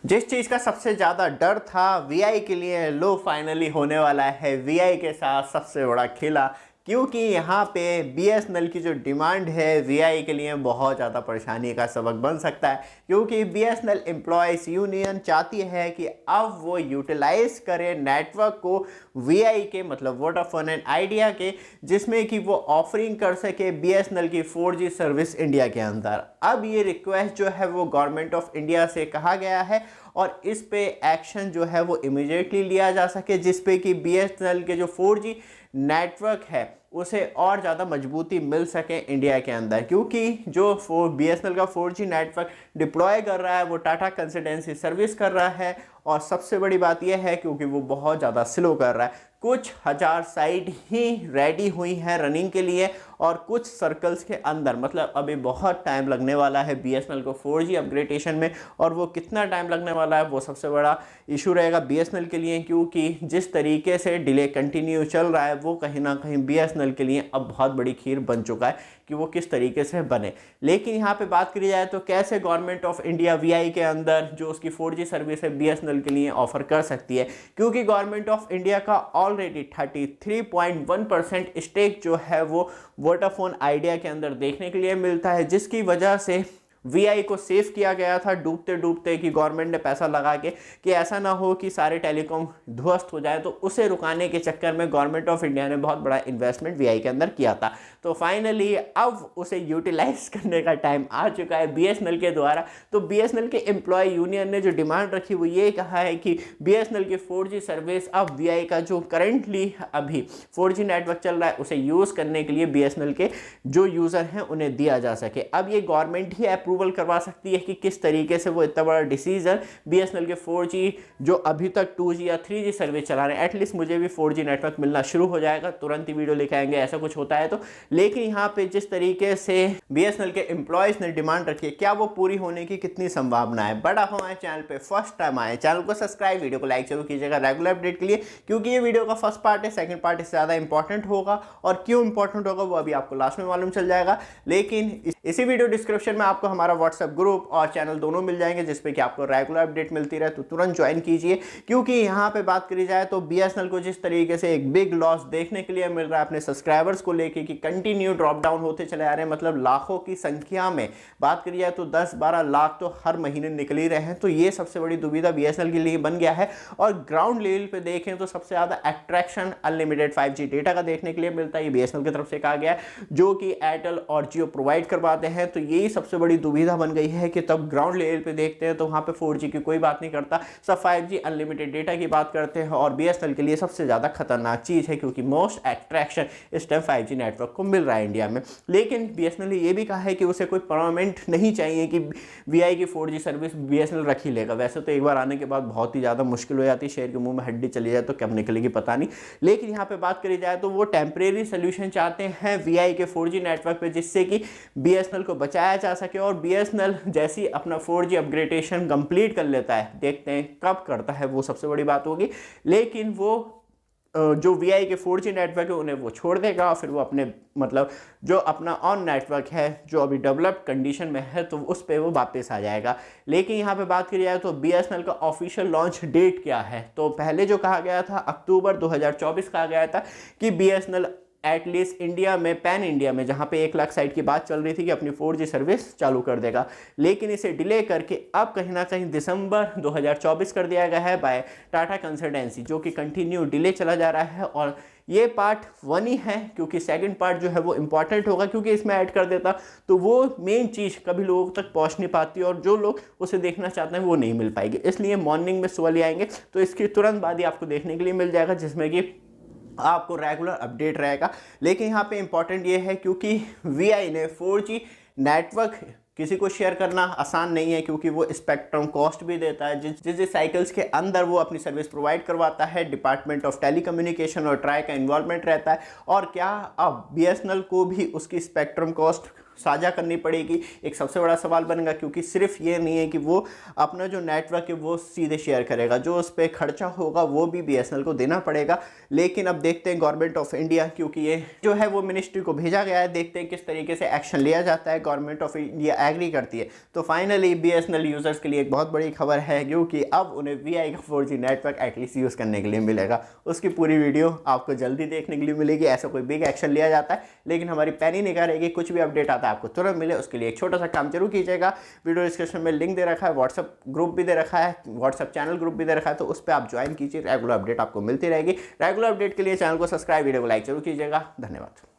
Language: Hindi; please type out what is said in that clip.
जिस चीज़ का सबसे ज़्यादा डर था वीआई के लिए, लो फाइनली होने वाला है वीआई के साथ सबसे बड़ा खेला। क्योंकि यहाँ पे बीएसएनएल की जो डिमांड है वीआई के लिए बहुत ज़्यादा परेशानी का सबक बन सकता है। क्योंकि बीएसएनएल एम्प्लॉयज़ यूनियन चाहती है कि अब वो यूटिलाइज करे नेटवर्क को वीआई के, मतलब वोडाफोन एंड आइडिया के, जिसमें कि वो ऑफरिंग कर सके बीएसएनएल की 4G सर्विस इंडिया के अंदर। अब ये रिक्वेस्ट जो है वो गवर्नमेंट ऑफ इंडिया से कहा गया है और इस पे एक्शन जो है वो इमीडिएटली लिया जा सके, जिस पे कि बीएसएनएल के जो 4G नेटवर्क है उसे और ज़्यादा मजबूती मिल सके इंडिया के अंदर। क्योंकि जो बीएसएनएल का 4G नेटवर्क डिप्लॉय कर रहा है वो टाटा कंसल्टेंसी सर्विस कर रहा है, और सबसे बड़ी बात यह है क्योंकि वो बहुत ज़्यादा स्लो कर रहा है। कुछ हज़ार साइट ही रेडी हुई हैं रनिंग के लिए और कुछ सर्कल्स के अंदर, मतलब अभी बहुत टाइम लगने वाला है बीएसएनएल को 4G अपग्रेडेशन में। और वो कितना टाइम लगने वाला है वो सबसे बड़ा इशू रहेगा बीएसएनएल के लिए, क्योंकि जिस तरीके से डिले कंटिन्यू चल रहा है वो कहीं ना कहीं बीएसएनएल के लिए अब बहुत बड़ी खीर बन चुका है कि वो किस तरीके से बने। लेकिन यहाँ पे बात करी जाए तो कैसे गवर्नमेंट ऑफ इंडिया वीआई के अंदर जो उसकी 4G सर्विस है बीएसएनएल के लिए ऑफर कर सकती है, क्योंकि गवर्नमेंट ऑफ इंडिया का ऑलरेडी 33.1% स्टेक जो है वो वोडाफोन आइडिया के अंदर देखने के लिए मिलता है, जिसकी वजह से वीआई को सेव किया गया था डूबते डूबते, कि गवर्नमेंट ने पैसा लगा के कि ऐसा ना हो कि सारे टेलीकॉम ध्वस्त हो जाए। तो उसे रुकाने के चक्कर में गवर्नमेंट ऑफ इंडिया ने बहुत बड़ा इन्वेस्टमेंट वीआई के अंदर किया था। तो फाइनली अब उसे यूटिलाइज करने का टाइम आ चुका है बीएसएनएल के द्वारा। तो बीएसएनएल के एम्प्लॉय यूनियन ने जो डिमांड रखी वो ये कहा है कि बीएसएनएल की 4G सर्विस अब वीआई का जो करेंटली अभी 4G नेटवर्क चल रहा है उसे यूज़ करने के लिए बीएसएनएल के जो यूज़र हैं उन्हें दिया जा सके। अब ये गवर्नमेंट ही अप्रूवल करवा सकती है कि किस तरीके से वो इतना बड़ा डिसीजन बीएसएनएल के 4G जो अभी तक 2G या 3G सर्विस चला रहे हैं, एटलीस्ट मुझे भी 4G नेटवर्क मिलना शुरू हो जाएगा, तुरंत ही वीडियो लेके आएंगे ऐसा कुछ होता है तो। लेकिन यहाँ पे जिस तरीके से बीएसएनएल के एम्प्लॉयज ने डिमांड रखी है, क्या वो पूरी होने की कितनी संभावना है। बट आप हमारे चैनल पे फर्स्ट टाइम आए, चैनल को सब्सक्राइब, वीडियो को लाइक जरूर कीजिएगा रेगुलर अपडेट के लिए, क्योंकि ये वीडियो का फर्स्ट पार्ट है, सेकंड पार्ट इससे ज़्यादा इंपॉर्टेंट होगा। और क्यों इंपॉर्टेंट होगा वो अभी आपको लास्ट में मालूम चल जाएगा। लेकिन इसी वीडियो डिस्क्रिप्शन में आपको हमारा व्हाट्सएप ग्रुप और चैनल दोनों मिल जाएंगे, जिसपे कि आपको रेगुलर अपडेट मिलती रहे, तो तुरंत ज्वाइन कीजिए। क्योंकि यहाँ पे बात करी जाए तो बीएसएनएल को जिस तरीके से एक बिग लॉस देखने के लिए मिल रहा है अपने सब्सक्राइबर्स को लेके, कि कंटिन्यू ड्रॉप डाउन होते चले आ रहे हैं, मतलब लाखों की संख्या में बात करी जाए तो 10-12 लाख तो हर महीने निकल ही रहे हैं। तो ये सबसे बड़ी दुविधा बीएसएनएल के लिए बन गया है। और ग्राउंड लेवल पे देखें तो सबसे ज़्यादा अट्रैक्शन अनलिमिटेड 5G डेटा का देखने के लिए मिलता है, ये बीएसएनएल की तरफ से कहा गया है, जो कि एयरटेल और जियो प्रोवाइड करवाते हैं। तो यही सबसे बड़ी दुविधा बन गई है कि तब ग्राउंड लेवल पे देखते हैं तो वहाँ पे 4G की कोई बात नहीं करता, सब 5G अनलिमिटेड डेटा की बात करते हैं। और बीएसएनएल के लिए सबसे ज़्यादा खतरनाक चीज़ है, क्योंकि मोस्ट अट्रैक्शन इस टाइम 5G नेटवर्क को मिल रहा है इंडिया में। लेकिन बीएसएनएल ने ये भी कहा है कि उसे कोई परमानेंट नहीं चाहिए कि वीआई की 4G सर्विस बीएसएनएल रख ही लेगा। वैसे तो एक बार आने के बाद बहुत ही ज़्यादा मुश्किल हो जाती है, शेर के मुंह में हड्डी चली जाए तो कब निकलेगी पता नहीं। लेकिन यहाँ पे बात करी जाए तो वो टेम्परेरी सोल्यूशन चाहते हैं वीआई के 4G नेटवर्क पे, जिससे कि बीएसएनएल को बचाया जा सके। और बीएसएनएल जैसी अपना 4G अपग्रेडेशन कंप्लीट कर लेता है, देखते हैं कब करता है वो सबसे बड़ी बात होगी। लेकिन वो जो वीआई के 4G नेटवर्क है उन्हें वो छोड़ देगा, और फिर वो अपने मतलब जो अपना ऑन नेटवर्क है जो अभी डेवलप्ड कंडीशन में है तो उस पर वो वापस आ जाएगा। लेकिन यहाँ पे बात करी जाए तो बीएसएनएल का ऑफिशियल लॉन्च डेट क्या है, तो पहले जो कहा गया था अक्टूबर 2024 कहा गया था कि बीएसएनएल एटलीस्ट इंडिया में, पैन इंडिया में, जहाँ पे 1 लाख साइट की बात चल रही थी कि अपनी 4G सर्विस चालू कर देगा। लेकिन इसे डिले करके अब कहीं ना कहीं दिसंबर 2024 कर दिया गया है बाय टाटा कंसल्टेंसी, जो कि कंटिन्यू डिले चला जा रहा है। और ये पार्ट 1 ही है, क्योंकि सेकंड पार्ट जो है वो इंपॉर्टेंट होगा, क्योंकि इसमें ऐड कर देता तो वो मेन चीज़ कभी लोगों तक पहुंच नहीं पाती और जो लोग उसे देखना चाहते हैं वो नहीं मिल पाएगी। इसलिए मॉर्निंग में सुबह ले आएंगे तो इसके तुरंत बाद ही आपको देखने के लिए मिल जाएगा, जिसमें कि आपको रेगुलर अपडेट रहेगा। लेकिन यहाँ पे इंपॉर्टेंट ये है क्योंकि वीआई ने 4G नेटवर्क किसी को शेयर करना आसान नहीं है, क्योंकि वो स्पेक्ट्रम कॉस्ट भी देता है। जिस साइकिल्स के अंदर वो अपनी सर्विस प्रोवाइड करवाता है, डिपार्टमेंट ऑफ टेलीकम्युनिकेशन और ट्राई का इन्वॉल्वमेंट रहता है। और क्या अब बीएसएनएल को भी उसकी स्पेक्ट्रम कॉस्ट साझा करनी पड़ेगी, एक सबसे बड़ा सवाल बनेगा। क्योंकि सिर्फ ये नहीं है कि वो अपना जो नेटवर्क है वो सीधे शेयर करेगा, जो उस पर खर्चा होगा वो भी बीएसएनएल को देना पड़ेगा। लेकिन अब देखते हैं गवर्नमेंट ऑफ इंडिया, क्योंकि ये जो है वो मिनिस्ट्री को भेजा गया है, देखते हैं किस तरीके से एक्शन लिया जाता है। गवर्नमेंट ऑफ इंडिया एग्री करती है तो फाइनली बीएसएनएल यूजर्स के लिए एक बहुत बड़ी खबर है, क्योंकि अब उन्हें वीआई का 4G नेटवर्क एटलीस्ट यूज़ करने के लिए मिलेगा। उसकी पूरी वीडियो आपको जल्दी देखने के लिए मिलेगी। ऐसा कोई बिग एक्शन लिया जाता है, लेकिन हमारी पैनी निगाह रहेगी, कुछ भी अपडेट आता है आपको तुरंत मिले। उसके लिए एक छोटा सा काम जरूर कीजिएगा। वीडियो डिस्क्रिप्शन में लिंक दे रखा है, व्हाट्सअप ग्रुप भी दे रखा है, व्हाट्सअप चैनल ग्रुप भी दे रखा है, तो उस पर आप ज्वाइन कीजिए। रेगुलर अपडेट आपको मिलती रहेगी। रेगुलर अपडेट के लिए चैनल को सब्सक्राइब, वीडियो को लाइक जरूर कीजिएगा। धन्यवाद।